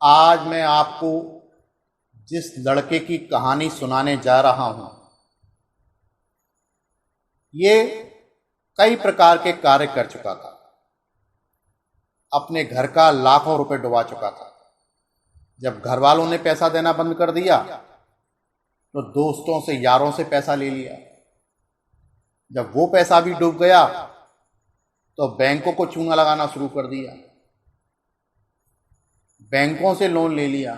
आज मैं आपको जिस लड़के की कहानी सुनाने जा रहा हूं, ये कई प्रकार के कार्य कर चुका था। अपने घर का लाखों रुपए डुबा चुका था। जब घर वालों ने पैसा देना बंद कर दिया तो दोस्तों से, यारों से पैसा ले लिया। जब वो पैसा भी डूब गया तो बैंकों को चूना लगाना शुरू कर दिया, बैंकों से लोन ले लिया।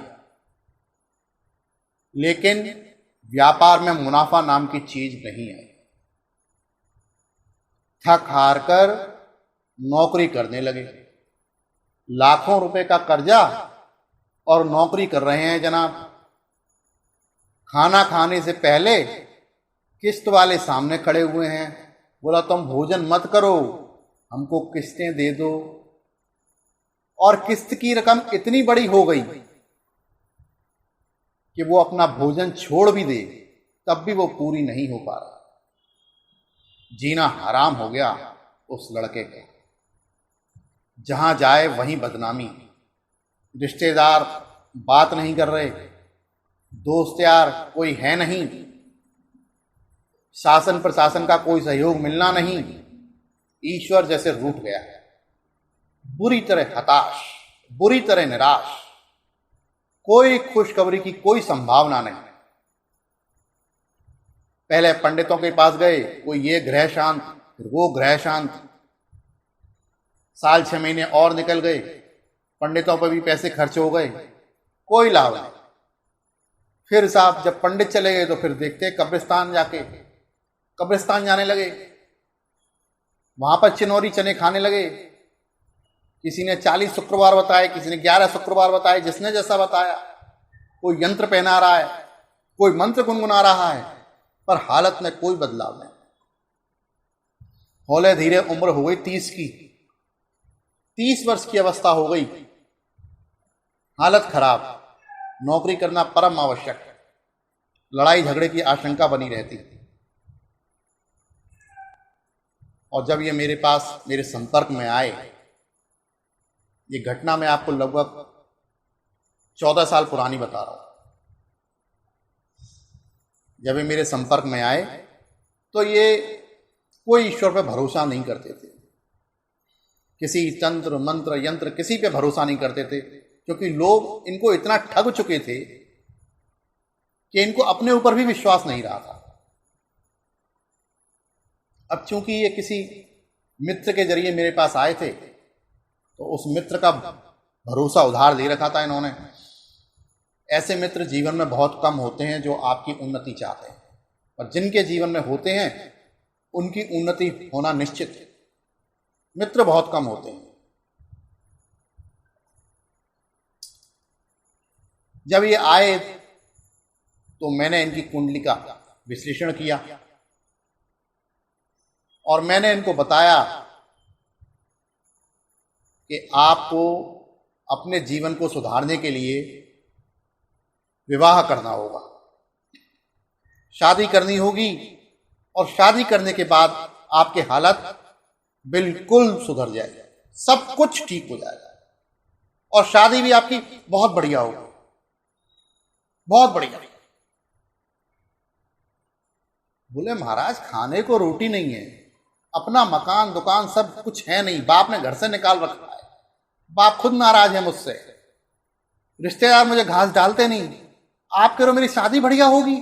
लेकिन व्यापार में मुनाफा नाम की चीज नहीं है। थक हार कर नौकरी करने लगे। लाखों रुपए का कर्जा और नौकरी कर रहे हैं जनाब। खाना खाने से पहले किस्त वाले सामने खड़े हुए हैं। बोला तुम भोजन मत करो, हमको किस्तें दे दो। और किस्त की रकम इतनी बड़ी हो गई कि वो अपना भोजन छोड़ भी दे तब भी वो पूरी नहीं हो पा रहा। जीना हराम हो गया उस लड़के का। जहां जाए वहीं बदनामी। रिश्तेदार बात नहीं कर रहे, दोस्त यार कोई है नहीं, शासन प्रशासन का कोई सहयोग मिलना नहीं। ईश्वर जैसे रूठ गया, बुरी तरह हताश, बुरी तरह निराश। कोई खुशखबरी की कोई संभावना नहीं। पहले पंडितों के पास गए, कोई ये ग्रह शांत, फिर वो ग्रह शांत। साल 6 महीने और निकल गए, पंडितों पर भी पैसे खर्च हो गए, कोई लाभ नहीं। फिर साहब जब पंडित चले गए तो फिर देखते कब्रिस्तान जाने लगे। वहां पर चिनौरी चने खाने लगे। किसी ने 40 शुक्रवार बताए, किसी ने 11 शुक्रवार बताए, जिसने जैसा बताया। कोई यंत्र पहना रहा है, कोई मंत्र गुनगुना रहा है, पर हालत में कोई बदलाव नहीं। हौले धीरे उम्र हो गई 30 की, 30 वर्ष की अवस्था हो गई। हालत खराब, नौकरी करना परम आवश्यक, लड़ाई झगड़े की आशंका बनी रहती। और जब ये मेरे पास, मेरे संपर्क में आए, ये घटना मैं आपको लगभग 14 साल पुरानी बता रहा हूं। जब ये मेरे संपर्क में आए तो ये कोई ईश्वर पे भरोसा नहीं करते थे, किसी तंत्र मंत्र यंत्र किसी पे भरोसा नहीं करते थे, क्योंकि लोग इनको इतना ठग चुके थे कि इनको अपने ऊपर भी विश्वास नहीं रहा था। अब चूंकि ये किसी मित्र के जरिए मेरे पास आए थे तो उस मित्र का भरोसा उधार दे रखा था इन्होंने। ऐसे मित्र जीवन में बहुत कम होते हैं जो आपकी उन्नति चाहते हैं, और जिनके जीवन में होते हैं उनकी उन्नति होना निश्चित है। मित्र बहुत कम होते हैं। जब ये आए तो मैंने इनकी कुंडली का विश्लेषण किया और मैंने इनको बताया कि आपको अपने जीवन को सुधारने के लिए विवाह करना होगा, शादी करनी होगी, और शादी करने के बाद आपकी हालत बिल्कुल सुधर जाएगी, सब कुछ ठीक हो जाएगा, और शादी भी आपकी बहुत बढ़िया होगी, बहुत बढ़िया। बोले महाराज खाने को रोटी नहीं है, अपना मकान दुकान सब कुछ है नहीं, बाप ने घर से निकाल रखा है, बाप खुद नाराज है मुझसे, रिश्तेदार मुझे घास डालते नहीं, आप कह रहे हो मेरी शादी बढ़िया होगी,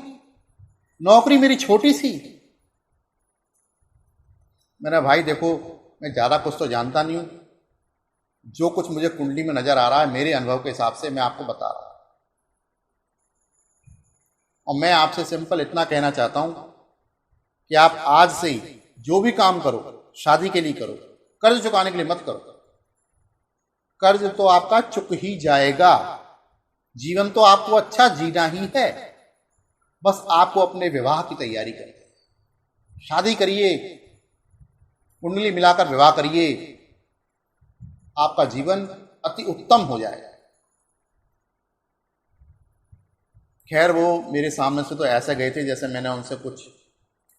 नौकरी मेरी छोटी सी। मैंने भाई देखो, मैं ज्यादा कुछ तो जानता नहीं हूं, जो कुछ मुझे कुंडली में नजर आ रहा है मेरे अनुभव के हिसाब से मैं आपको बता रहा हूं। और मैं आपसे सिंपल इतना कहना चाहता हूं कि आप आज से ही जो भी काम करो शादी के लिए करो, कर्ज चुकाने के लिए मत करो। कर्ज तो आपका चुक ही जाएगा, जीवन तो आपको अच्छा जीना ही है, बस आपको अपने विवाह की तैयारी करिए, शादी करिए, कुंडली मिलाकर विवाह करिए, आपका जीवन अति उत्तम हो जाएगा। खैर वो मेरे सामने से तो ऐसे गए थे जैसे मैंने उनसे कुछ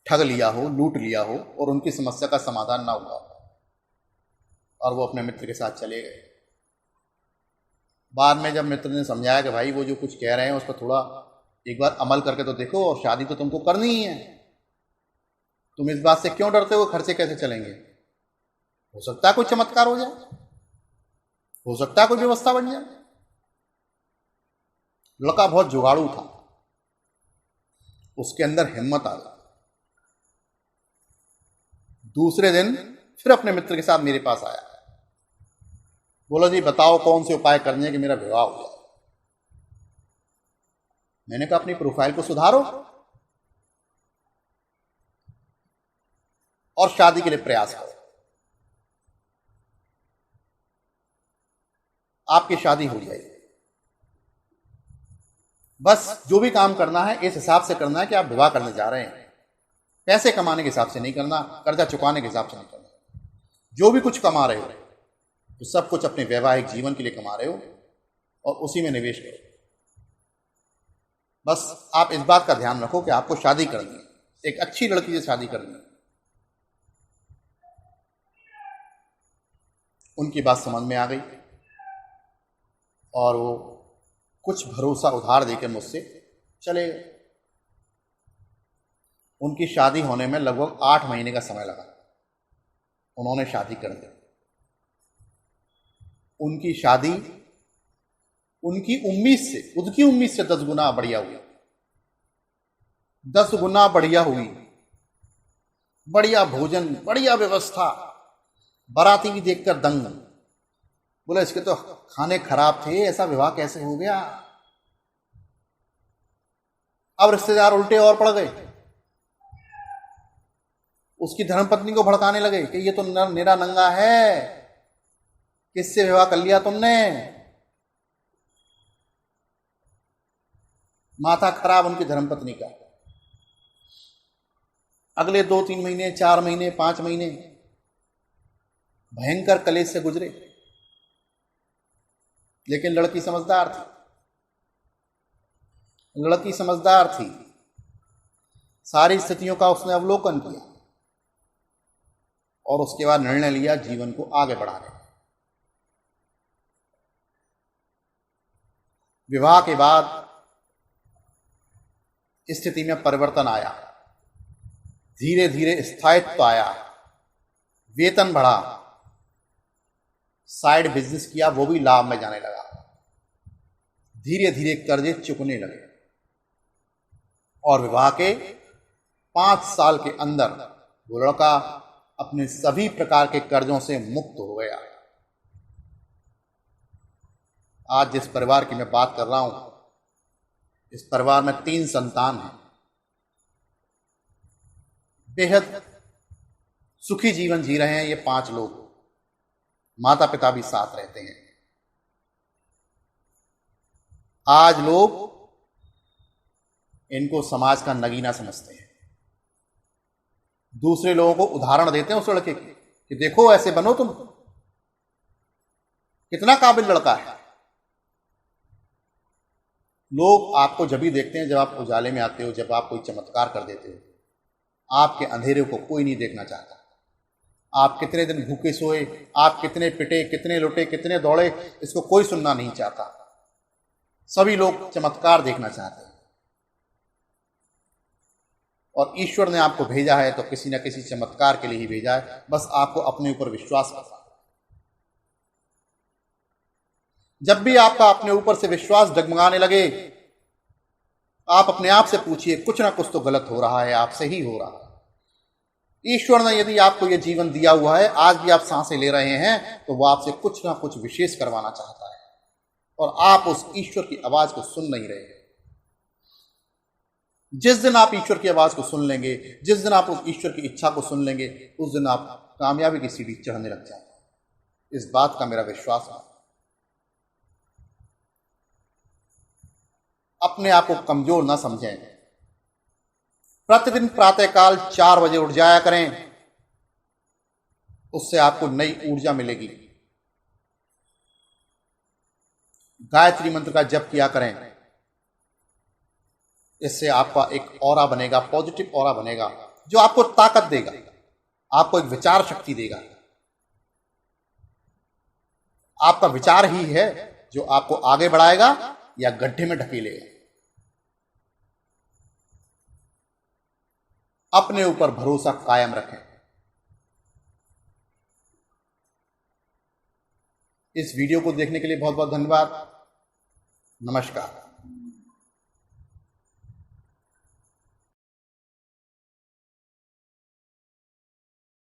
ठग लिया हो, लूट लिया हो, और उनकी समस्या का समाधान ना हुआ, और वो अपने मित्र के साथ चले गए। बाद में जब मित्र ने समझाया कि भाई वो जो कुछ कह रहे हैं उस पर थोड़ा एक बार अमल करके तो देखो, और शादी तो तुमको करनी ही है, तुम इस बात से क्यों डरते हो खर्चे कैसे चलेंगे? हो सकता है कोई चमत्कार हो जाए, हो सकता है कोई व्यवस्था बन जाए। लड़का बहुत जुगाड़ू था, उसके अंदर हिम्मत आ गई। दूसरे दिन फिर अपने मित्र के साथ मेरे पास आया, बोला जी बताओ कौन से उपाय करने हैं कि मेरा विवाह हो जाए। मैंने कहा अपनी प्रोफाइल को सुधारो और शादी के लिए प्रयास करो, आपकी शादी हो जाएगी। बस जो भी काम करना है इस हिसाब से करना है कि आप विवाह करने जा रहे हैं, पैसे कमाने के हिसाब से नहीं करना, कर्जा चुकाने के हिसाब से नहीं करना। जो भी कुछ कमा रहे हो तो सब कुछ अपने वैवाहिक जीवन के लिए कमा रहे हो और उसी में निवेश करो। बस आप इस बात का ध्यान रखो कि आपको शादी करनी है, एक अच्छी लड़की से शादी करनी है। उनकी बात समझ में आ गई और वो कुछ भरोसा उधार देकर मुझसे चले गए। उनकी शादी होने में लगभग 8 महीने का समय लगा। उन्होंने शादी कर दी। उनकी शादी उनकी उम्मीद से 10 गुना बढ़िया हुई, 10 गुना बढ़िया हुई। बढ़िया भोजन, बढ़िया व्यवस्था, बाराती भी देखकर दंग। बोला इसके तो खाने खराब थे, ऐसा विवाह कैसे हो गया? अब रिश्तेदार उल्टे और पड़ गए, उसकी धर्मपत्नी को भड़काने लगे कि ये तो निरा नंगा है, किससे विवाह कर लिया तुमने? माथा खराब उनकी धर्मपत्नी का। अगले 2-3 महीने, 4 महीने, 5 महीने भयंकर कलेश से गुजरे, लेकिन लड़की समझदार थी। लड़की समझदार थी, सारी स्थितियों का उसने अवलोकन किया और उसके बाद निर्णय लिया जीवन को आगे बढ़ाने का। विवाह के बाद स्थिति में परिवर्तन आया, धीरे धीरे स्थायित्व आया, वेतन बढ़ा, साइड बिजनेस किया, वो भी लाभ में जाने लगा। धीरे धीरे कर्जे चुकने लगे और विवाह के 5 साल के अंदर वो लड़का अपने सभी प्रकार के कर्जों से मुक्त हो गया। आज जिस परिवार की मैं बात कर रहा हूं, इस परिवार में 3 संतान हैं। बेहद सुखी जीवन जी रहे हैं ये 5 लोग। माता पिता भी साथ रहते हैं। आज लोग इनको समाज का नगीना समझते हैं, दूसरे लोगों को उदाहरण देते हैं उस लड़के की कि देखो ऐसे बनो तुम, कितना काबिल लड़का है। लोग आपको जब भी देखते हैं जब आप उजाले में आते हो, जब आप कोई चमत्कार कर देते हो। आपके अंधेरे को कोई नहीं देखना चाहता। आप कितने दिन भूखे सोए, आप कितने पिटे, कितने लुटे, कितने दौड़े, इसको कोई सुनना नहीं चाहता। सभी लोग चमत्कार देखना चाहते हैं। और ईश्वर ने आपको भेजा है तो किसी न किसी चमत्कार के लिए ही भेजा है। बस आपको अपने ऊपर विश्वास करना। जब भी आपका अपने ऊपर से विश्वास डगमगाने लगे, आप अपने आप से पूछिए कुछ ना कुछ तो गलत हो रहा है, आपसे ही हो रहा है। ईश्वर ने यदि आपको यह जीवन दिया हुआ है, आज भी आप सांसें ले रहे हैं, तो वो आपसे कुछ ना कुछ विशेष करवाना चाहता है और आप उस ईश्वर की आवाज को सुन नहीं रहे। जिस दिन आप ईश्वर की आवाज को सुन लेंगे, जिस दिन आप उस ईश्वर की इच्छा को सुन लेंगे, उस दिन आप कामयाबी की सीढ़ी चढ़ने लग जाएंगे। इस बात का मेरा विश्वास है। अपने आप को कमजोर ना समझें। प्रतिदिन प्रातःकाल 4 बजे उठ जाया करें, उससे आपको नई ऊर्जा मिलेगी। गायत्री मंत्र का जप किया करें, इससे आपका एक ऑरा बनेगा, पॉजिटिव ऑरा बनेगा, जो आपको ताकत देगा, आपको एक विचार शक्ति देगा। आपका विचार ही है जो आपको आगे बढ़ाएगा या गड्ढे में ढकेलेगा। अपने ऊपर भरोसा कायम रखें। इस वीडियो को देखने के लिए बहुत बहुत धन्यवाद। नमस्कार।